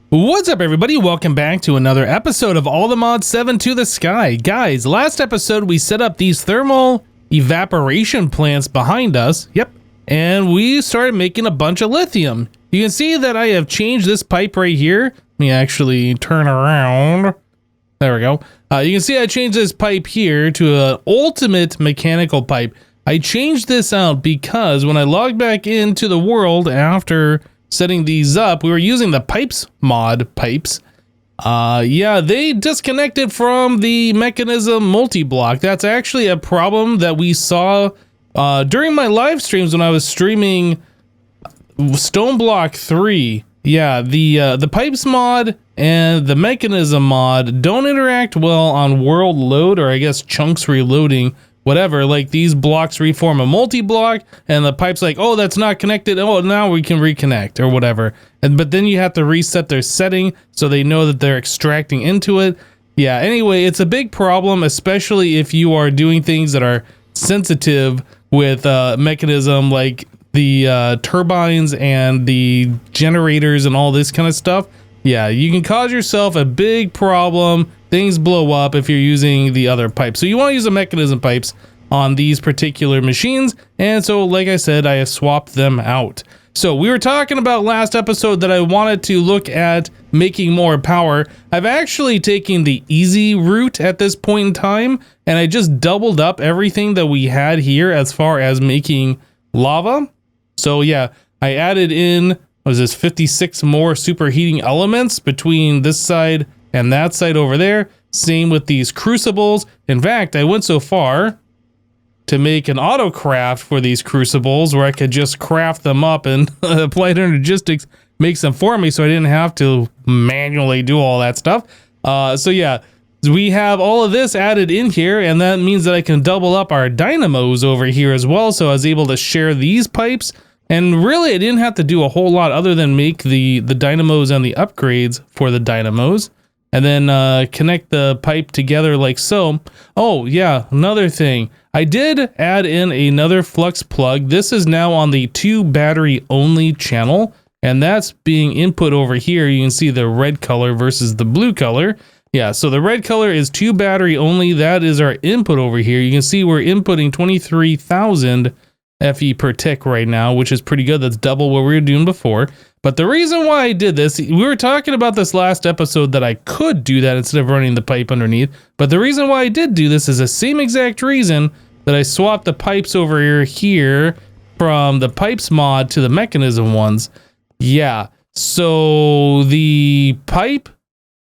What's up, everybody? Welcome back to another episode of All the Mods 7 to the Sky. Guys, last episode we set up these thermal evaporation plants behind us. Yep. And we started making a bunch of lithium. You can see that I have changed this pipe right here. Let me actually turn around. There we go. You can see I changed this pipe here to an ultimate mechanical pipe. I changed this out because when I logged back into the world after setting these up, we were using the pipes mod pipes. Yeah, they disconnected from the mechanism multi-block. That's actually a problem that we saw during my live streams when I was streaming Stone Block 3. Yeah, the pipes mod and the mechanism mod don't interact well on world load, or I guess chunks reloading. Whatever, like these blocks reform a multi-block and the pipe's like, oh, that's not connected. Oh, now we can reconnect or whatever. But then you have to reset their setting so they know that they're extracting into it. Yeah, anyway, it's a big problem, especially if you are doing things that are sensitive with mechanism like the turbines and the generators and all this kind of stuff. Yeah, you can cause yourself a big problem. Things blow up if you're using the other pipes. So you want to use the mechanism pipes on these particular machines. And so, like I said, I have swapped them out. So we were talking about last episode that I wanted to look at making more power. I've actually taken the easy route at this point in time, and I just doubled up everything that we had here as far as making lava. So yeah, I added in, what was this, 56 more superheating elements between this side and that side over there. Same with these crucibles. In fact, I went so far to make an auto craft for these crucibles where I could just craft them up and Applied Energistics makes them for me, so I didn't have to manually do all that stuff. So yeah, we have all of this added in here, and that means that I can double up our dynamos over here as well. So I was able to share these pipes, and really I didn't have to do a whole lot other than make the dynamos and the upgrades for the dynamos. And then connect the pipe together like so. Oh yeah, another thing. I did add in another flux plug. This is now on the 2 battery only channel, and that's being input over here. You can see the red color versus the blue color. Yeah, so the red color is 2 battery only. That is our input over here. You can see we're inputting 23,000 FE per tick right now, which is pretty good. That's double what we were doing before. But the reason why I did this, we were talking about this last episode that I could do that instead of running the pipe underneath. But the reason why I did do this is the same exact reason that I swapped the pipes over here from the pipes mod to the mechanism ones. Yeah, so the pipe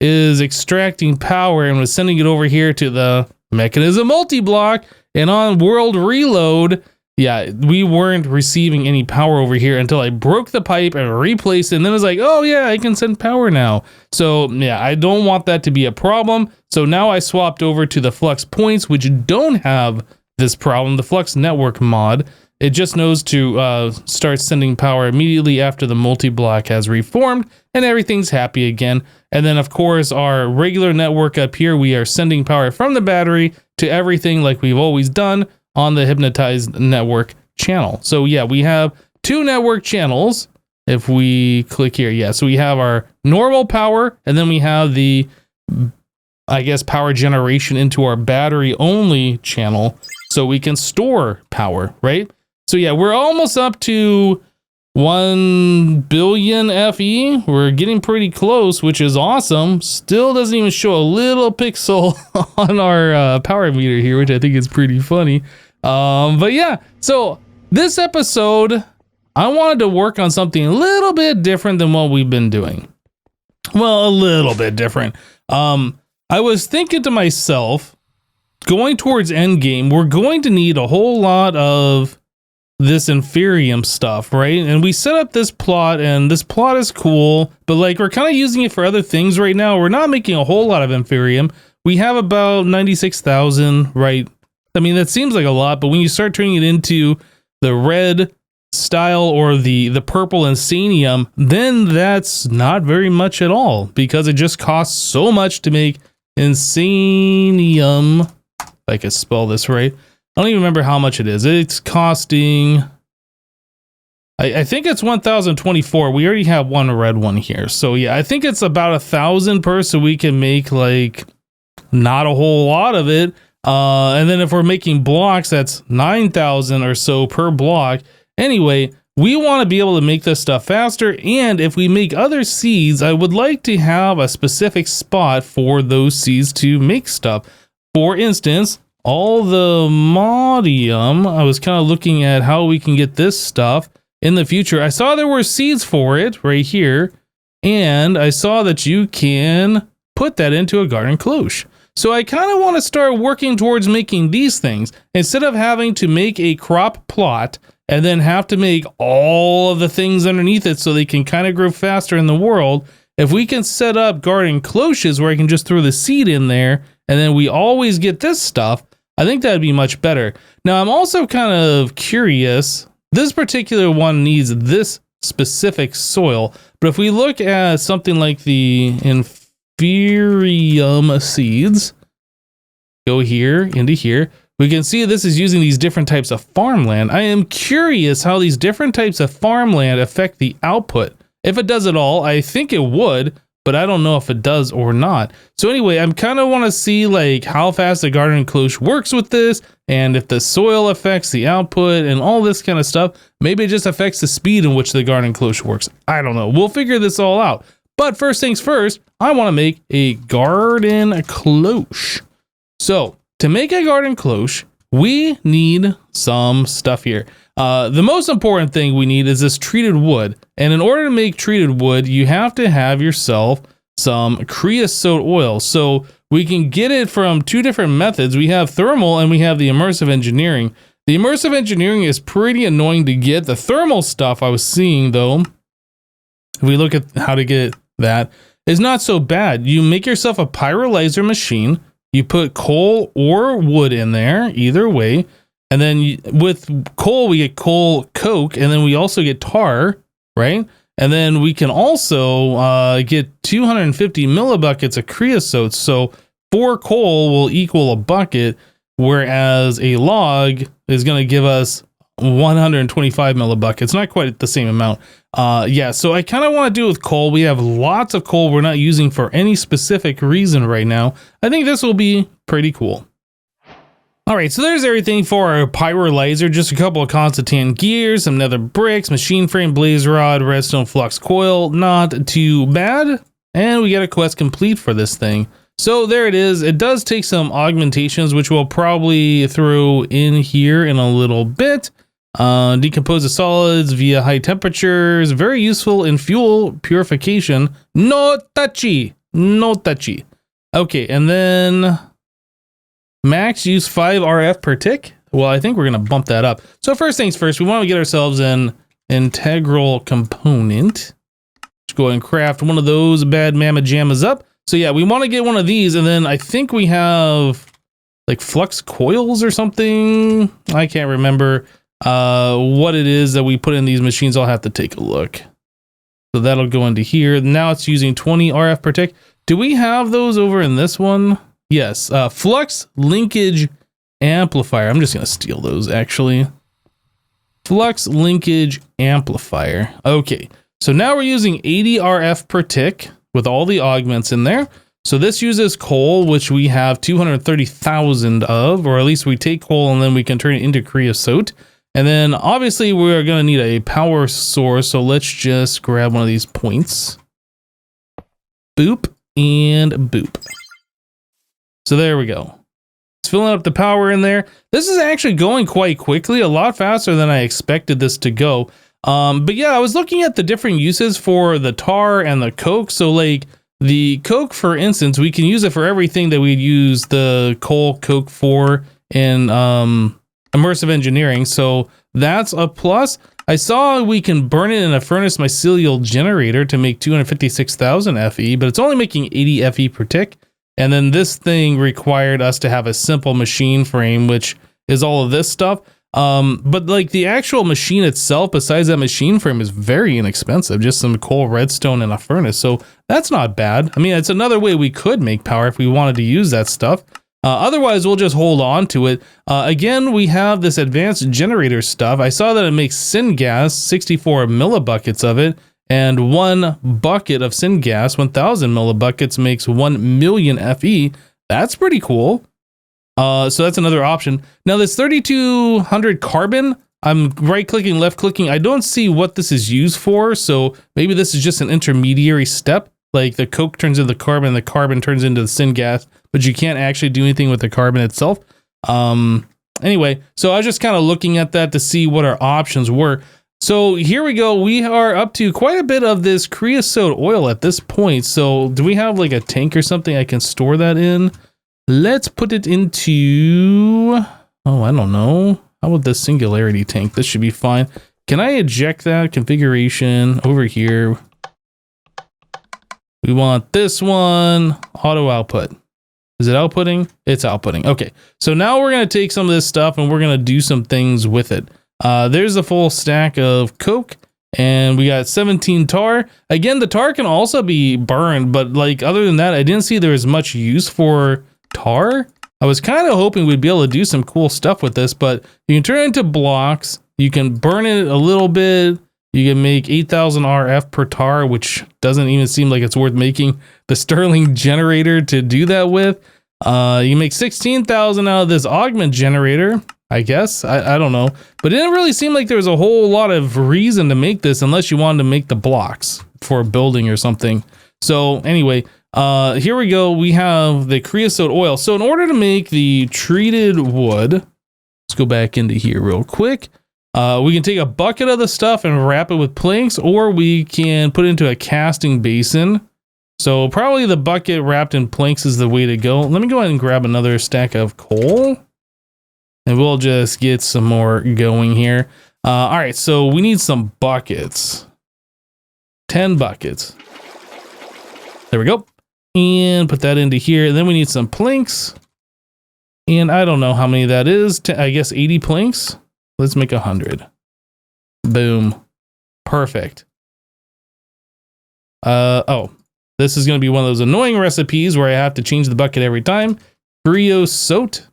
is extracting power and was sending it over here to the mechanism multi-block, and on world reload, yeah, we weren't receiving any power over here until I broke the pipe and replaced it, and then it was like, oh yeah, I can send power now. So yeah, I don't want that to be a problem. So now I swapped over to the flux points, which don't have this problem. The flux network mod, it just knows to start sending power immediately after the multi-block has reformed, and everything's happy again. And then of course our regular network up here, we are sending power from the battery to everything like we've always done on the Hypnotizd network channel. So yeah, we have 2 network channels. If we click here, yeah, so we have our normal power, and then we have the, I guess, power generation into our battery only channel, so we can store power, right? So yeah, we're almost up to 1 billion FE. We're getting pretty close, which is awesome. Still doesn't even show a little pixel on our power meter here, which I think is pretty funny. But yeah, so this episode, I wanted to work on something a little bit different than what we've been doing. Well, a little bit different. I was thinking to myself, going towards endgame, we're going to need a whole lot of this inferium stuff, right? And we set up this plot, and this plot is cool, but like we're kind of using it for other things right now. We're not making a whole lot of inferium. We have about 96,000, right? I mean, that seems like a lot, but when you start turning it into the red style or the purple insanium, then that's not very much at all, because it just costs so much to make insanium. If I can spell this right. I don't even remember how much it is. It's costing I think it's 1024. We already have one red one here. So yeah, I think it's about 1,000 per, so we can make like not a whole lot of it. And then if we're making blocks, that's 9,000 or so per block. Anyway, we want to be able to make this stuff faster. And if we make other seeds, I would like to have a specific spot for those seeds to make stuff. For instance, all the modium, I was kind of looking at how we can get this stuff in the future. I saw there were seeds for it right here, and I saw that you can put that into a garden cloche. So I kind of want to start working towards making these things instead of having to make a crop plot and then have to make all of the things underneath it so they can kind of grow faster in the world. If we can set up garden cloches where I can just throw the seed in there and then we always get this stuff, I think that'd be much better. Now I'm also kind of curious. This particular one needs this specific soil, but if we look at something like the inferium seeds, go here into here, we can see this is using these different types of farmland. I am curious how these different types of farmland affect the output. If it does at all, I think it would, but I don't know if it does or not. So anyway, I'm kind of want to see like how fast the garden cloche works with this, and if the soil affects the output and all this kind of stuff. Maybe it just affects the speed in which the garden cloche works. I don't know. We'll figure this all out. But first things first, I want to make a garden cloche. So to make a garden cloche, we need some stuff here. The most important thing we need is this treated wood. And in order to make treated wood, you have to have yourself some creosote oil. So we can get it from two different methods. We have thermal and we have the immersive engineering. The immersive engineering is pretty annoying to get. The thermal stuff I was seeing though, if we look at how to get that, is not so bad. You make yourself a pyrolyzer machine. You put coal or wood in there, either way. And then with coal, we get coal coke, and then we also get tar, right? And then we can also get 250 millibuckets of creosote. So 4 coal will equal a bucket, whereas a log is going to give us 125 millibuckets. Not quite the same amount. Yeah, so I kind of want to do with coal. We have lots of coal we're not using for any specific reason right now. I think this will be pretty cool. All right, so there's everything for our pyrolyzer. Just a couple of Constantan gears, some nether bricks, machine frame, blaze rod, redstone flux coil. Not too bad. And we get a quest complete for this thing. So there it is. It does take some augmentations, which we'll probably throw in here in a little bit. Decompose the solids via high temperatures. Very useful in fuel purification. No touchy. No touchy. Okay, and then max use 5 RF per tick. Well, I think we're going to bump that up. So first things first, we want to get ourselves an integral component. Let's go and craft one of those bad mamma jammas up. So yeah, we want to get one of these, and then I think we have like flux coils or something. I can't remember what it is that we put in these machines. I'll have to take a look. So that'll go into here. Now it's using 20 RF per tick. Do we have those over in this one? Yes, flux linkage amplifier. I'm just going to steal those actually. Flux linkage amplifier. Okay, so now we're using 80 RF per tick with all the augments in there. So this uses coal, which we have 230,000 of, or at least we take coal and then we can turn it into creosote. And then obviously we're going to need a power source. So let's just grab one of these points. Boop and boop. So there we go. It's filling up the power in there. This is actually going quite quickly, a lot faster than I expected this to go. But yeah, I was looking at the different uses for the tar and the coke. So like the coke, for instance, we can use it for everything that we'd use the coal coke for in immersive engineering. So that's a plus. I saw we can burn it in a furnace mycelial generator to make 256,000 FE, but it's only making 80 FE per tick. And then this thing required us to have a simple machine frame, which is all of this stuff. But like the actual machine itself, besides that machine frame, is very inexpensive. Just some coal, redstone, and a furnace. So that's not bad. I mean, it's another way we could make power if we wanted to use that stuff. Otherwise, we'll just hold on to it. Again, we have this advanced generator stuff. I saw that it makes syngas, 64 millibuckets of it, and 1 bucket of syngas, 1000 millibuckets, makes 1 million Fe. That's pretty cool. So that's another option. Now this 3200 carbon, I'm right clicking, left clicking. I don't see what this is used for. So maybe this is just an intermediary step. Like the coke turns into the carbon turns into the syngas, but you can't actually do anything with the carbon itself. Anyway, so I was just kind of looking at that to see what our options were. So here we go. We are up to quite a bit of this creosote oil at this point. So do we have like a tank or something I can store that in? Let's put it into, oh, I don't know. How about this singularity tank? This should be fine. Can I eject that configuration over here? We want this one, auto output. Is it outputting? It's outputting. Okay, so now we're going to take some of this stuff and we're going to do some things with it. There's a full stack of coke and we got 17 tar. Again, the tar can also be burned, but like other than that, I didn't see there was much use for tar. I was kind of hoping we'd be able to do some cool stuff with this, but you can turn it into blocks. You can burn it a little bit. You can make 8,000 RF per tar, which doesn't even seem like it's worth making the Stirling generator to do that with. You make 16,000 out of this augment generator, I guess. I don't know. But it didn't really seem like there was a whole lot of reason to make this unless you wanted to make the blocks for building or something. So anyway, here we go. We have the creosote oil. So in order to make the treated wood, let's go back into here real quick. We can take a bucket of the stuff and wrap it with planks, or we can put it into a casting basin. So probably the bucket wrapped in planks is the way to go. Let me go ahead and grab another stack of coal and we'll just get some more going here. All right, so we need some buckets. 10 buckets. There we go. And put that into here. Then we need some planks. And I don't know how many that is. I guess 80 planks. Let's make 100. Boom. Perfect. Oh, this is going to be one of those annoying recipes where I have to change the bucket every time. Creosote.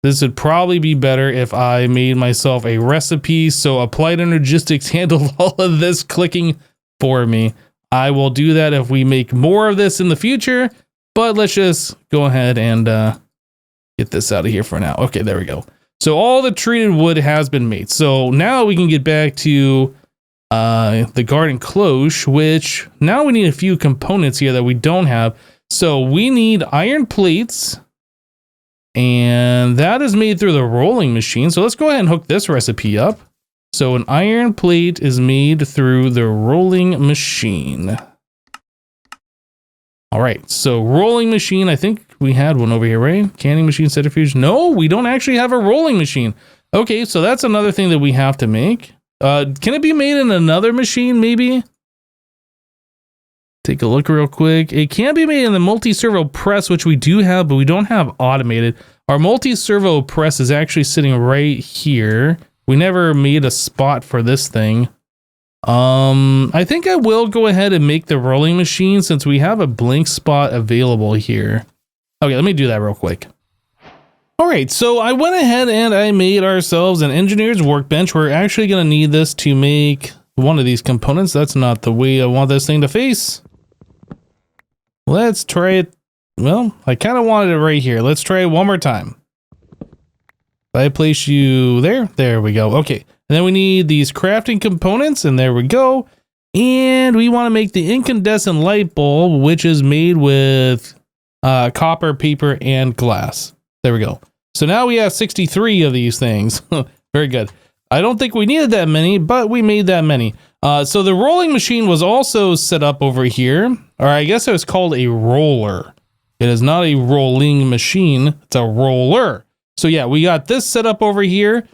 This would probably be better if I made myself a recipe. So Applied Energistics handled all of this clicking for me. I will do that if we make more of this in the future, but let's just go ahead and get this out of here for now. Okay, there we go. So all the treated wood has been made. So now we can get back to the garden cloche, which now we need a few components here that we don't have. So we need iron plates, and that is made through the rolling machine. So let's go ahead and hook this recipe up. So an iron plate is made through the rolling machine. All right, so rolling machine, I think we had one over here, right? Canning machine, centrifuge. No, we don't actually have a rolling machine. Okay, so that's another thing that we have to make. Can it be made in another machine, maybe? Take a look real quick. It can be made in the multi-servo press, which we do have, but we don't have automated. Our multi-servo press is actually sitting right here. We never made a spot for this thing. I think I will go ahead and make the rolling machine since we have a blank spot available here. Okay, let me do that real quick. All right, so I went ahead and I made ourselves an engineer's workbench. We're actually going to need this to make one of these components. That's not the way I want this thing to face. Let's try it. Well, I kind of wanted it right here. Let's try it one more time. I place you there. There we go. Okay. And then we need these crafting components, and there we go. And we want to make the incandescent light bulb, which is made with copper, paper, and glass. There we go. So now we have 63 of these things. Very good. I don't think we needed that many, but we made that many. So the rolling machine was also set up over here, or I guess it was called a roller. It is not a rolling machine. It's a roller. So yeah, we got this set up over here.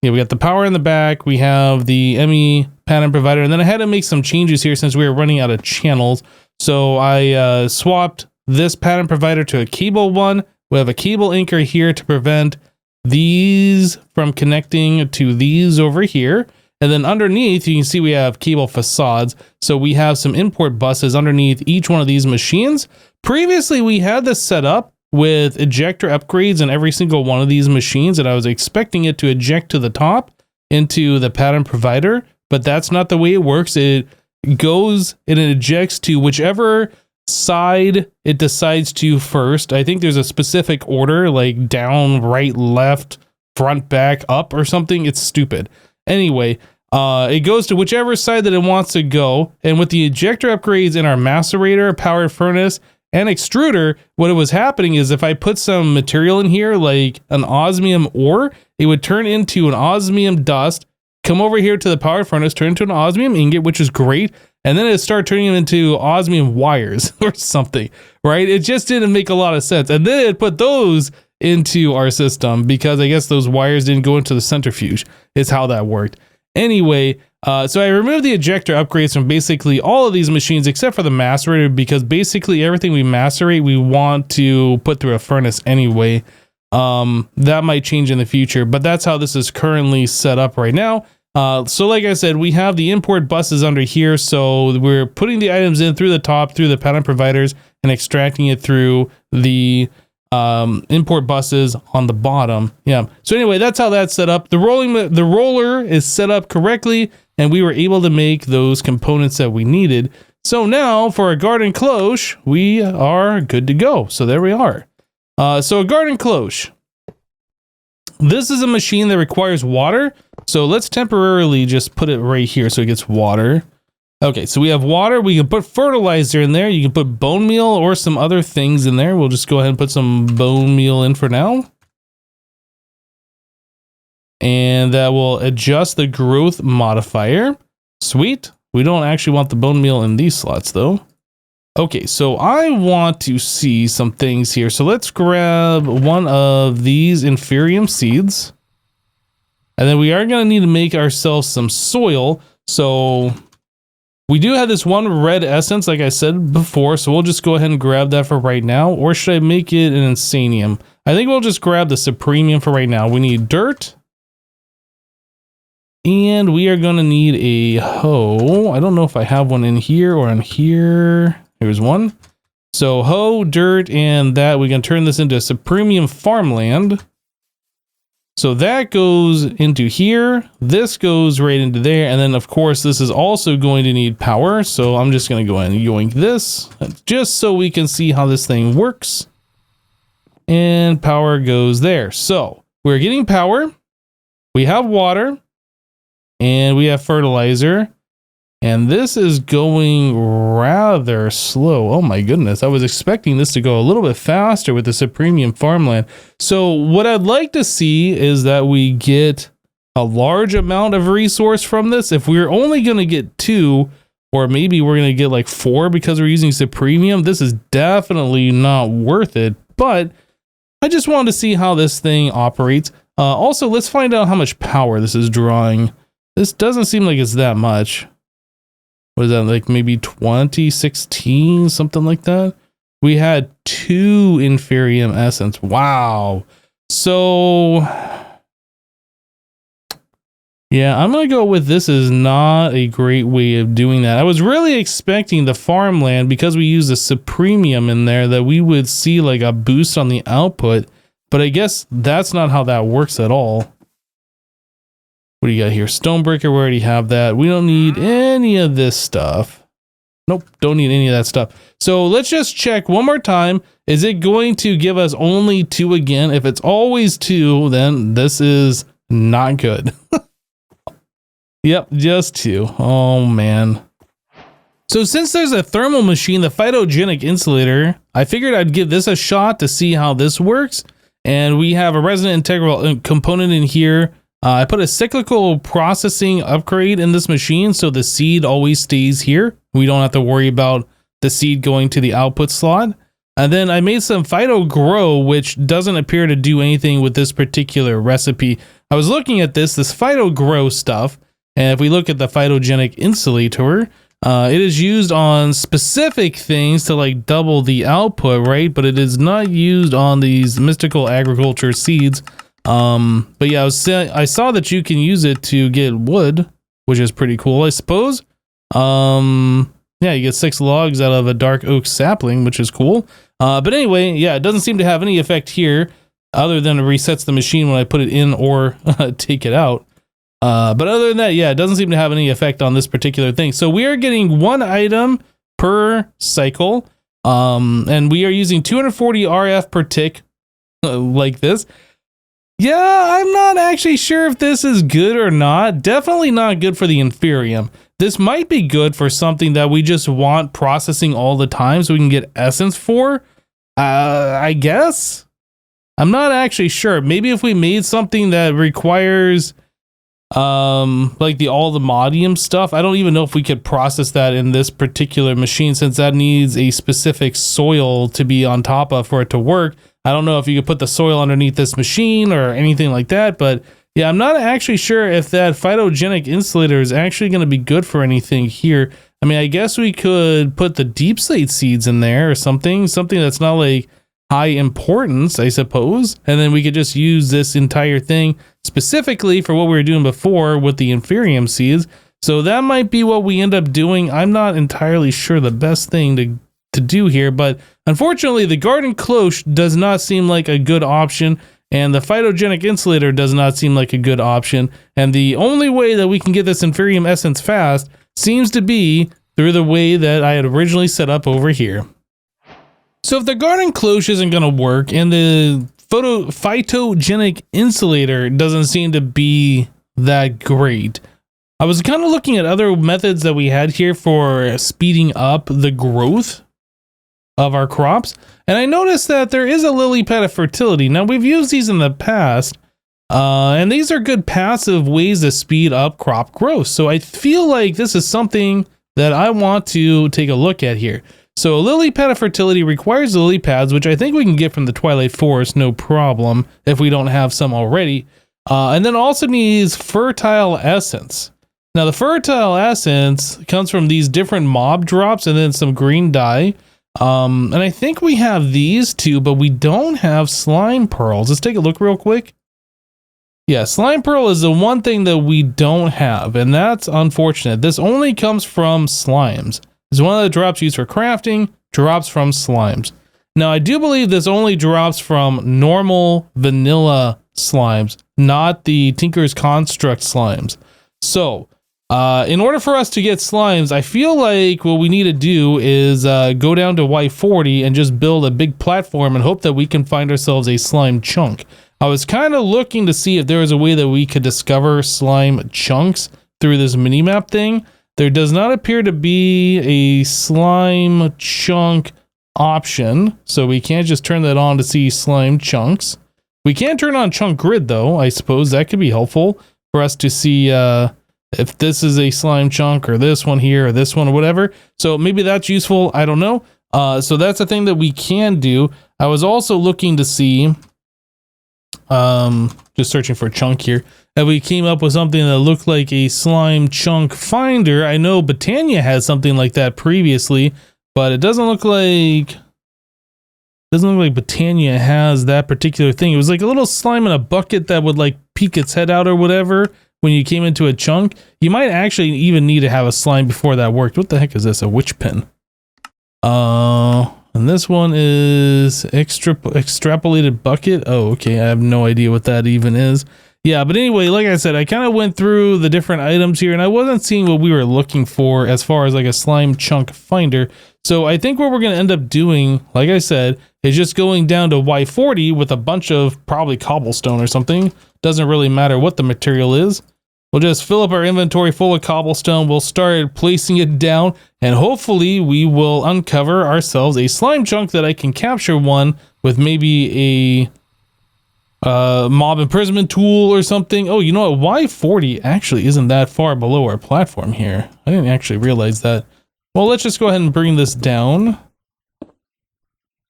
Yeah, we got the power in the back. We have the ME pattern provider. And then I had to make some changes here since we were running out of channels. So I swapped this pattern provider to a cable one. We have a cable anchor here to prevent these from connecting to these over here. And then underneath, you can see we have cable facades. So we have some import buses underneath each one of these machines. Previously, we had this set up with ejector upgrades in every single one of these machines, and I was expecting it to eject to the top into the pattern provider, but that's not the way it works. It goes and it ejects to whichever side it decides to first. I think there's a specific order, like down, right, left, front, back, up, or something. It's stupid. Anyway, it goes to whichever side that it wants to go. And with the ejector upgrades in our macerator, powered furnace, and extruder, what was happening is if I put some material in here, like an osmium ore, it would turn into an osmium dust, come over here to the powered furnace, turn into an osmium ingot, which is great. And then it started turning them into osmium wires or something, right? It just didn't make a lot of sense. And then it put those into our system because I guess those wires didn't go into the centrifuge is how that worked. Anyway, so I removed the ejector upgrades from basically all of these machines except for the macerator, because basically everything we macerate we want to put through a furnace anyway. That might change in the future, but that's how this is currently set up right now. So like I said, we have the import buses under here, so we're putting the items in through the top, through the pattern providers, and extracting it through the import buses on the bottom. Yeah. So anyway, that's how that's set up. The roller is set up correctly, and we were able to make those components that we needed. So now for a garden cloche, we are good to go. So there we are. So a garden cloche. This is a machine that requires water. So let's temporarily just put it right here so it gets water. Okay, so we have water. We can put fertilizer in there. You can put bone meal or some other things in there. We'll just go ahead and put some bone meal in for now. And that will adjust the growth modifier. Sweet. We don't actually want the bone meal in these slots though. Okay, so I want to see some things here. So let's grab one of these inferium seeds. And then we are going to need to make ourselves some soil. So we do have this one red essence, like I said before. So we'll just go ahead and grab that for right now. Or should I make it an insanium? I think we'll just grab the supremium for right now. We need dirt. And we are going to need a hoe. I don't know if I have one in here or in here. Here's one. So hoe, dirt, and that. We can turn this into a supremium farmland. So that goes into here. This goes right into there. And then, of course, this is also going to need power. So I'm just going to go ahead and yoink this just so we can see how this thing works. And power goes there. So we're getting power. We have water. And we have fertilizer. And this is going rather slow. Oh my goodness. I was expecting this to go a little bit faster with the supremium farmland. So what I'd like to see is that we get a large amount of resource from this. If we're only going to get 2, or maybe we're going to get like 4 because we're using supremium, this is definitely not worth it. But I just wanted to see how this thing operates. Also, let's find out how much power this is drawing. This doesn't seem like it's that much. What is that, like maybe 2016, something like that? We had 2 inferium essence. Wow. So yeah, I'm gonna go with this is not a great way of doing that. I was really expecting the farmland, because we use the supremium in there, that we would see like a boost on the output, but I guess that's not how that works at all. What do you got here? Stonebreaker, we already have that. We don't need any of this stuff. Nope, don't need any of that stuff. So let's just check one more time. Is it going to give us only 2 again? If it's always 2, then this is not good. Yep, just 2. Oh, man. So since there's a thermal machine, the phytogenic insulator, I figured I'd give this a shot to see how this works. And we have a resonant integral component in here. I put a cyclical processing upgrade in this machine, so the seed always stays here. We don't have to worry about the seed going to the output slot. And then I made some phyto grow, which doesn't appear to do anything with this particular recipe. I was looking at this phyto grow stuff, and if we look at the phytogenic insulator, it is used on specific things to like double the output, right? But it is not used on these mystical agriculture seeds. But yeah, I saw that you can use it to get wood. which is pretty cool, I suppose. Yeah, you get 6 logs out of a dark oak sapling, which is cool. But anyway, yeah, it doesn't seem to have any effect here other than it resets the machine when I put it in or take it out. But other than that, yeah, it doesn't seem to have any effect on this particular thing. So we are getting 1 item per cycle, and we are using 240 RF per tick, like this. Yeah, I'm not actually sure if this is good or not. Definitely not good for the inferium. This might be good for something that we just want processing all the time so we can get essence for. I guess. I'm not actually sure. Maybe if we made something that requires like all the modium stuff. I don't even know if we could process that in this particular machine, since that needs a specific soil to be on top of for it to work. I don't know if you could put the soil underneath this machine or anything like that, but yeah, I'm not actually sure if that phytogenic insulator is actually going to be good for anything here. I mean, I guess we could put the deep slate seeds in there or something that's not like high importance, I suppose. And then we could just use this entire thing specifically for what we were doing before with the inferium seeds. So that might be what we end up doing. I'm not entirely sure the best thing to do here, but unfortunately the garden cloche does not seem like a good option, and the phytogenic insulator does not seem like a good option. And the only way that we can get this inferium essence fast seems to be through the way that I had originally set up over here. So if the garden cloche isn't going to work and the phytogenic insulator doesn't seem to be that great, I was kind of looking at other methods that we had here for speeding up the growth of our crops, and I noticed that there is a lily pad of fertility. Now, we've used these in the past, and these are good passive ways to speed up crop growth. So I feel like this is something that I want to take a look at here. So a lily pad of fertility requires lily pads, which I think we can get from the Twilight Forest, no problem, if we don't have some already. And then also needs fertile essence. Now the fertile essence comes from these different mob drops and then some green dye. And I think we have these two, but we don't have slime pearls. Let's take a look real quick. Yeah, slime pearl is the one thing that we don't have, and that's unfortunate. This only comes from slimes. It's one of the drops used for crafting, drops from slimes. Now, I do believe this only drops from normal vanilla slimes, not the Tinker's Construct slimes. So, in order for us to get slimes, I feel like what we need to do is go down to Y40 and just build a big platform and hope that we can find ourselves a slime chunk. I was kind of looking to see if there was a way that we could discover slime chunks through this minimap thing. There does not appear to be a slime chunk option, so we can't just turn that on to see slime chunks. We can turn on chunk grid though. I suppose that could be helpful for us to see if this is a slime chunk or this one here or this one or whatever. So maybe that's useful. I don't know. So that's a thing that we can do. I was also looking to see, just searching for chunk here, and we came up with something that looked like a slime chunk finder. I know Botania had something like that previously, but it doesn't look like Botania has that particular thing. It was like a little slime in a bucket that would like peek its head out or whatever when you came into a chunk. You might actually even need to have a slime before that worked. What the heck is this? A witch pin. And this one is extrapolated bucket. Oh, okay. I have no idea what that even is. Yeah, but anyway, like I said, I kind of went through the different items here and I wasn't seeing what we were looking for as far as like a slime chunk finder. So I think what we're going to end up doing, like I said, is just going down to Y40 with a bunch of probably cobblestone or something. Doesn't really matter what the material is. We'll just fill up our inventory full of cobblestone. We'll start placing it down and hopefully we will uncover ourselves a slime chunk that I can capture one with maybe a mob imprisonment tool or something. Oh, you know what? Y40 actually isn't that far below our platform here. I didn't actually realize that. Well, let's just go ahead and bring this down.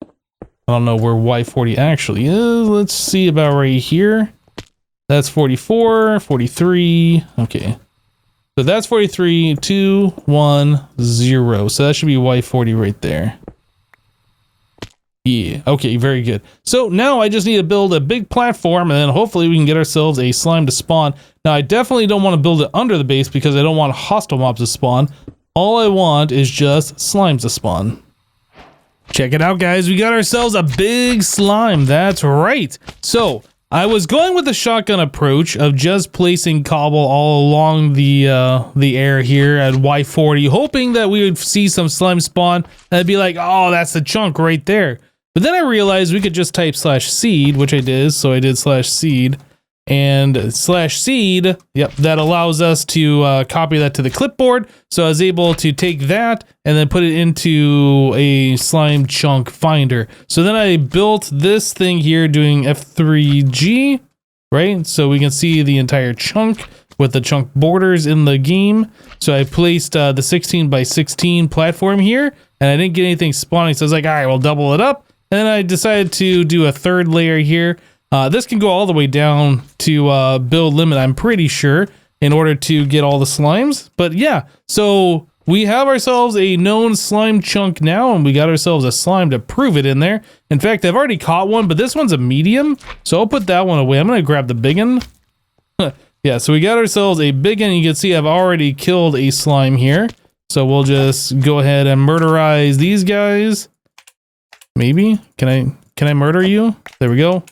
I don't know where Y40 actually is. Let's see about right here. That's 44, 43. Okay. So that's 43, 2, 1, 0. So that should be Y40 right there. Yeah, okay, very good. So now I just need to build a big platform, and then hopefully we can get ourselves a slime to spawn. Now I definitely don't want to build it under the base because I don't want hostile mobs to spawn. All I want is just slimes to spawn. Check it out, guys. We got ourselves a big slime. That's right. So I was going with the shotgun approach of just placing cobble all along the air here at Y40, hoping that we would see some slime spawn. And I'd be like, oh, that's the chunk right there. But then I realized we could just type /seed, which I did. So I did /seed and /seed. Yep, that allows us to copy that to the clipboard. So I was able to take that and then put it into a slime chunk finder. So then I built this thing here doing F3G, right? So we can see the entire chunk with the chunk borders in the game. So I placed the 16 by 16 platform here, and I didn't get anything spawning. So I was like, all right, we'll double it up. And then I decided to do a third layer here. This can go all the way down to build limit, I'm pretty sure, in order to get all the slimes. But yeah, so we have ourselves a known slime chunk now, and we got ourselves a slime to prove it in there. In fact, I've already caught one, but this one's a medium, so I'll put that one away. I'm going to grab the big one. Yeah, so we got ourselves a big one. You can see I've already killed a slime here. So we'll just go ahead and murderize these guys. Maybe? Can I murder you? There we go.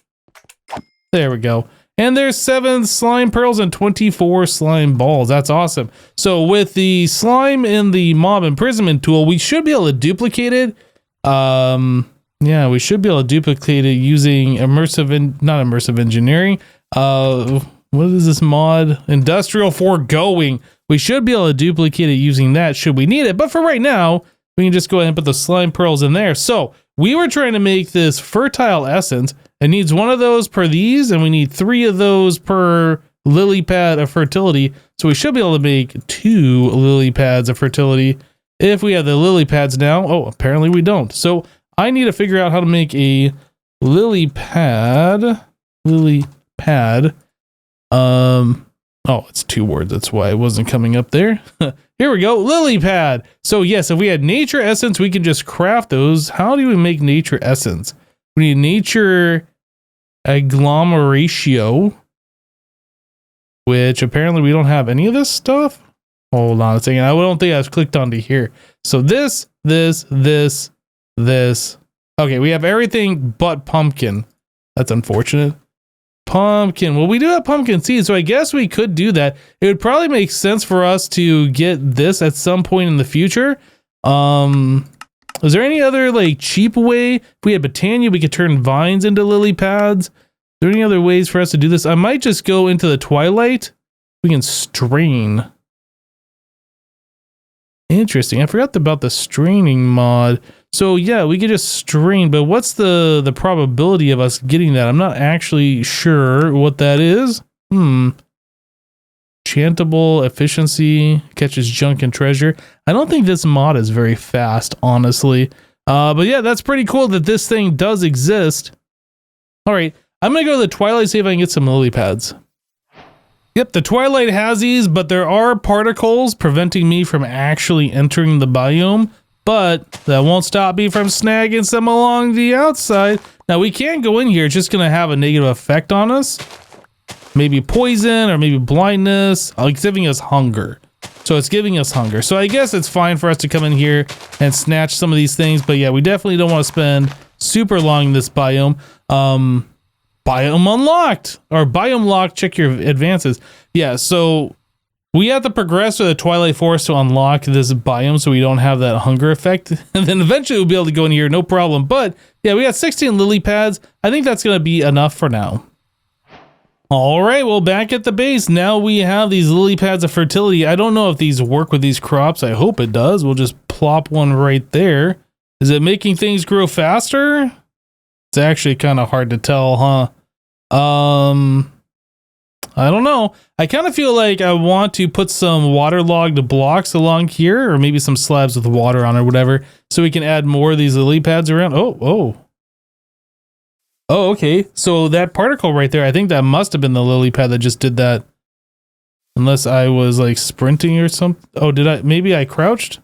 There we go. And there's 7 slime pearls and 24 slime balls. That's awesome. So with the slime in the mob imprisonment tool, we should be able to duplicate it. Yeah, we should be able to duplicate it using not immersive engineering. What is this mod? Industrial foregoing. We should be able to duplicate it using that should we need it. But for right now, we can just go ahead and put the slime pearls in there. So we were trying to make this fertile essence. It needs 1 of those per these, and we need 3 of those per lily pad of fertility. So we should be able to make 2 lily pads of fertility if we have the lily pads now. Oh, apparently we don't. So I need to figure out how to make a lily pad. Oh, it's 2 words. That's why it wasn't coming up there. Here we go. Lily pad. So yes, if we had nature essence, we can just craft those. How do we make nature essence? We need nature agglomeratio, which apparently we don't have any of this stuff. Hold on a second. I don't think I've clicked onto here. So this. Okay, we have everything but pumpkin. That's unfortunate. Pumpkin. Well, we do have pumpkin seeds, so I guess we could do that. It would probably make sense for us to get this at some point in the future. Is there any other like cheap way? If we had botania, we could turn vines into lily pads. Is there any other ways for us to do this? I might just go into the twilight. We can strain. Interesting. I forgot about the straining mod. So yeah, we could just strain, but what's the probability of us getting that? I'm not actually sure what that is. Enchantable efficiency, catches junk and treasure. I don't think this mod is very fast, honestly. But yeah, that's pretty cool that this thing does exist. All right, I'm gonna go to the twilight, see if I can get some lily pads. Yep, the twilight has these, but there are particles preventing me from actually entering the biome. But that won't stop me from snagging some along the outside. Now we can't go in here. It's just going to have a negative effect on us. Maybe poison or maybe blindness. It's giving us hunger. So it's giving us hunger. So I guess it's fine for us to come in here and snatch some of these things. But yeah, we definitely don't want to spend super long in this biome. Biome unlocked. Or biome locked. Check your advances. Yeah, so we have to progress through the Twilight Forest to unlock this biome so we don't have that hunger effect. And then eventually we'll be able to go in here, no problem. But yeah, we got 16 lily pads. I think that's going to be enough for now. All right, well, back at the base, now we have these lily pads of fertility. I don't know if these work with these crops. I hope it does. We'll just plop one right there. Is it making things grow faster? It's actually kind of hard to tell, huh? I don't know. I kind of feel like I want to put some waterlogged blocks along here, or maybe some slabs with water on or whatever, so we can add more of these lily pads around. Oh, okay. So that particle right there, I think that must have been the lily pad that just did that. Unless I was like sprinting or something. Oh, did I? Maybe I crouched?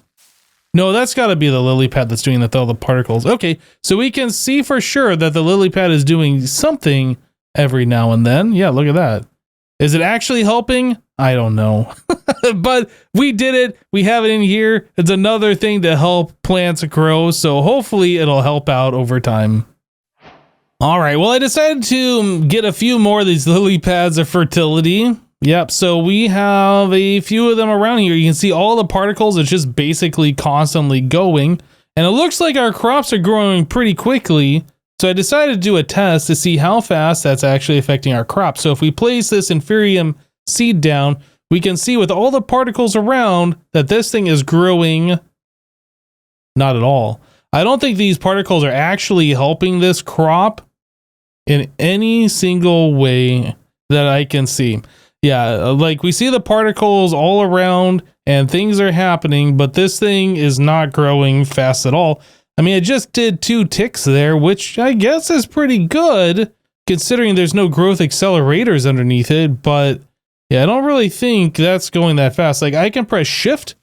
No, that's got to be the lily pad that's doing that, all the particles. Okay, so we can see for sure that the lily pad is doing something every now and then. Yeah, look at that. Is it actually helping? I don't know. But we did it. We have it in here. It's another thing to help plants grow. So hopefully it'll help out over time. All right, well, I decided to get a few more of these lily pads of fertility. Yep, so we have a few of them around here. You can see all the particles. It's just basically constantly going. And it looks like our crops are growing pretty quickly. So I decided to do a test to see how fast that's actually affecting our crops. So if we place this inferium seed down, we can see with all the particles around that this thing is growing not at all. I don't think these particles are actually helping this crop in any single way that I can see. Yeah, like we see the particles all around and things are happening, but this thing is not growing fast at all. I mean, I just did 2 ticks there, which I guess is pretty good considering there's no growth accelerators underneath it, but yeah, I don't really think that's going that fast. Like I can press shift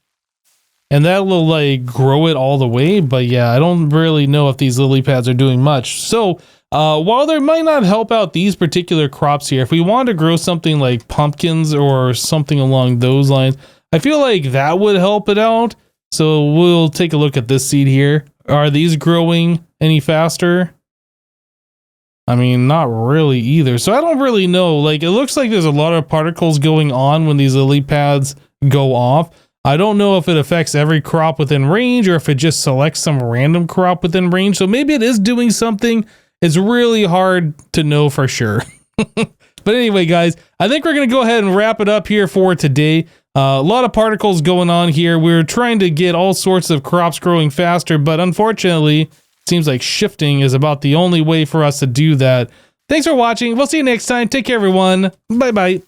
and that will like grow it all the way, but yeah, I don't really know if these lily pads are doing much. So while they might not help out these particular crops here, if we want to grow something like pumpkins or something along those lines, I feel like that would help it out. So we'll take a look at this seed here. Are these growing any faster? I mean, not really either. So I don't really know. Like, it looks like there's a lot of particles going on when these lily pads go off. I don't know if it affects every crop within range or if it just selects some random crop within range. So maybe it is doing something. It's really hard to know for sure. But anyway, guys, I think we're going to go ahead and wrap it up here for today. A lot of particles going on here. We're trying to get all sorts of crops growing faster, but unfortunately, it seems like shifting is about the only way for us to do that. Thanks for watching. We'll see you next time. Take care, everyone. Bye-bye.